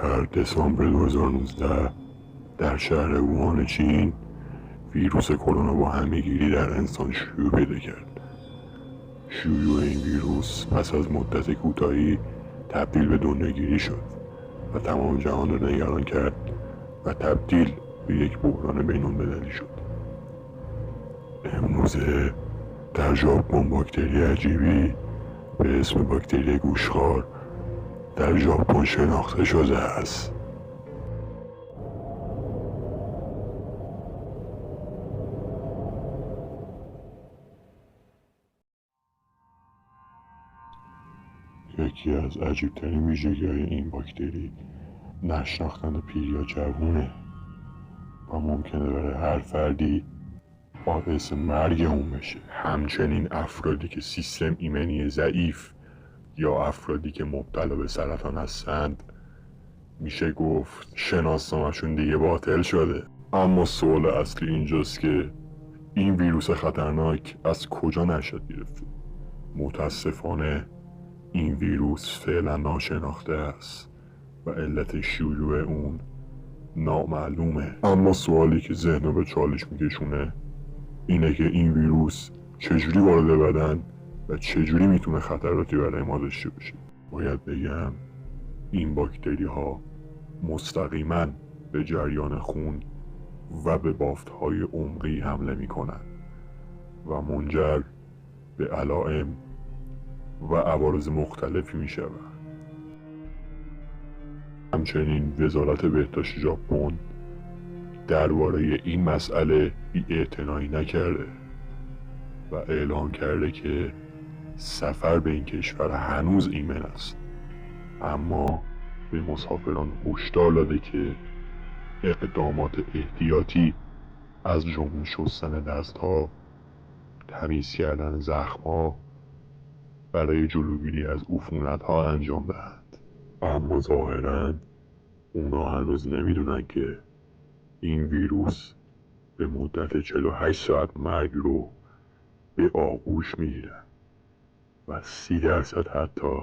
در دسامبر 2019 در شهر ووهان چین ویروس کرونا با همهگیری در انسان شیوع پیدا کرد. شیوع این ویروس پس از مدت کوتاهی تبدیل به دنیاگیری شد و تمام جهان را نگران کرد و تبدیل به یک بحران بین‌المللی شد. امروزه در ژاپن باکتری عجیبی به اسم باکتری گوشخوار در ژاپن شناخته شده است. یکی از عجیبترین ویژگی‌های این باکتری نشناختن پیر یا جوونه و ممکنه برای هر فردی باعث مرگ اون بشه. همچنین افرادی که سیستم ایمنی ضعیف یا افرادی که مبتلا به سرطان هستند میشه گفت شناسنامه‌شون دیگه باطل شده. اما سوال اصلی اینجاست که این ویروس خطرناک از کجا نشأت گرفته؟ متاسفانه این ویروس فعلا ناشناخته است و علت شیوع اون نامعلومه. اما سوالی که ذهنو به چالش میکشونه اینه که این ویروس چجوری وارد بدن و چجوری میتونه خطراتی برای ما داشته باشه. باید بگم این باکتری ها مستقیما به جریان خون و به بافت های عمقی حمله میکنن و منجر به علائم و عوارض مختلفی میشوند. همچنین وزارت بهداشت ژاپن درباره این مسئله بی‌اعتنایی نکرده و اعلام کرده که سفر به این کشور هنوز ایمن است، اما به مسافران هشدار داده که اقدامات احتیاطی از جمله شستن دستها، تمیز کردن زخم‌ها برای جلوگیری از عفونت‌ها انجام دهند. اما ظاهراً اونا هنوز نمیدونن که این ویروس به مدت 48 ساعت مرگ رو به آغوش میگیرن و 30% حتی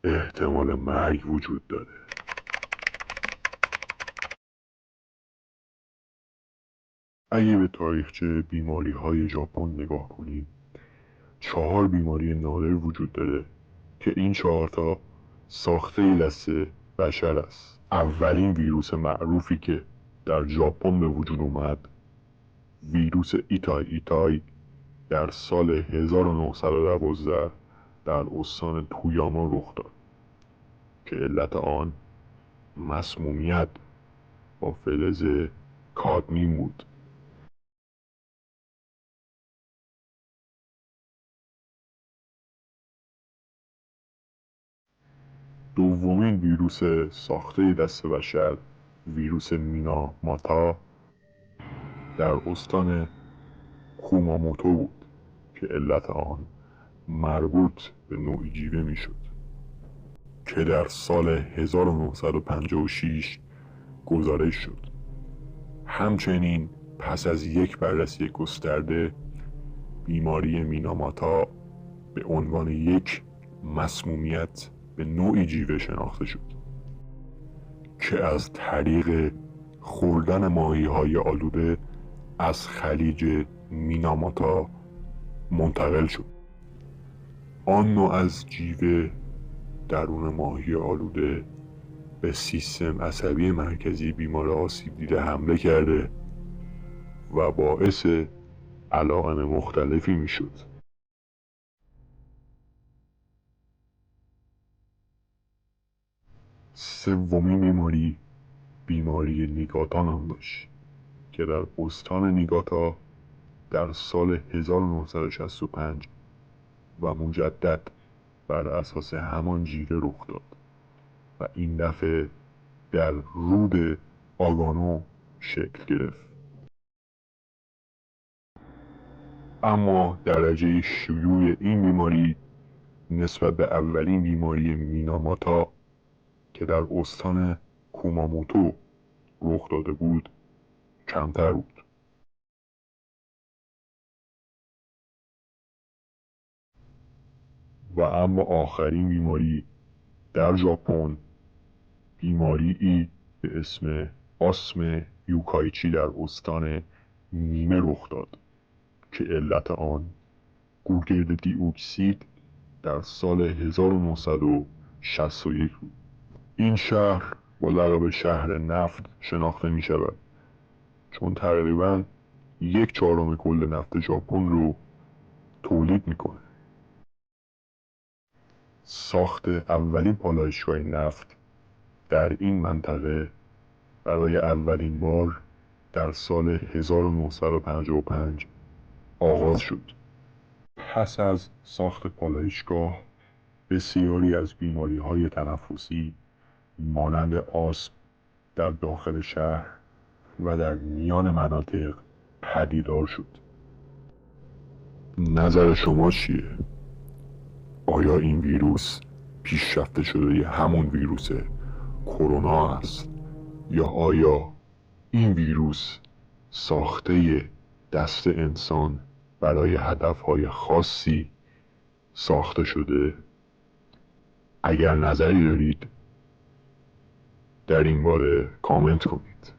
احتمال مرگ وجود داره. اگه به تاریخچه بیماری های ژاپن نگاه کنیم 4 بیماری نادر وجود داره که این 4 تا ساخته دست بشر است. اولین ویروس معروفی که در ژاپن به وجود اومد ویروس ایتای در سال 1912 در استان تویاما رخ داد که علت آن مسمومیت با فلز کادمیم بود. دومین ویروس ساخته دست بشر ویروس میناماتا در استان کوماموتو بود که علت آن مربوط به نوعی جیوه میشد که در سال 1956 گزارش شد. همچنین پس از یک بررسی گسترده بیماری میناماتا به عنوان یک مسمومیت به نوعی جیوه شناخته شد که از طریق خوردن ماهی‌های آلوده از خلیج میناماتا منتقل شد. آن نوع از جیوه درون ماهی آلوده به سیستم عصبی مرکزی بیمار آسیب دیده حمله کرده و باعث علائم مختلفی میشد. سومین بیماری نیگاتا نام داشت که در استان نیگاتا در سال 1965 و مجدد بر اساس همان جیوه رخ داد و این دفعه در رود آگانو شکل گرفت. اما درجه شیوع این بیماری نسبت به اولین بیماری میناماتا که در استان کوماموتو رخ داده بود کمتر بود. و اما آخرین بیماری در ژاپن بیماری‌ای به اسم آسم یوکایچی در استان نیمه رخ داد که علت آن گوگرد دیوکسید در سال 1961 بود. این شهر با لقب شهر نفت شناخته می شود چون تقریباً 1/4 کل نفت ژاپن رو تولید میکنه. ساخت اولین پالایشگاه نفت در این منطقه برای اولین بار در سال 1955 آغاز شد. پس از ساخت پالایشگاه بسیاری از بیماری‌های تنفسی مانند آسم در داخل شهر و در میان مناطق پدیدار شد. نظر شما چیه؟ آیا این ویروس پیشرفته شده همون ویروس کرونا است یا آیا این ویروس ساخته دست انسان برای هدفهای خاصی ساخته شده؟ اگر نظری دارید در این باره کامنت کنید.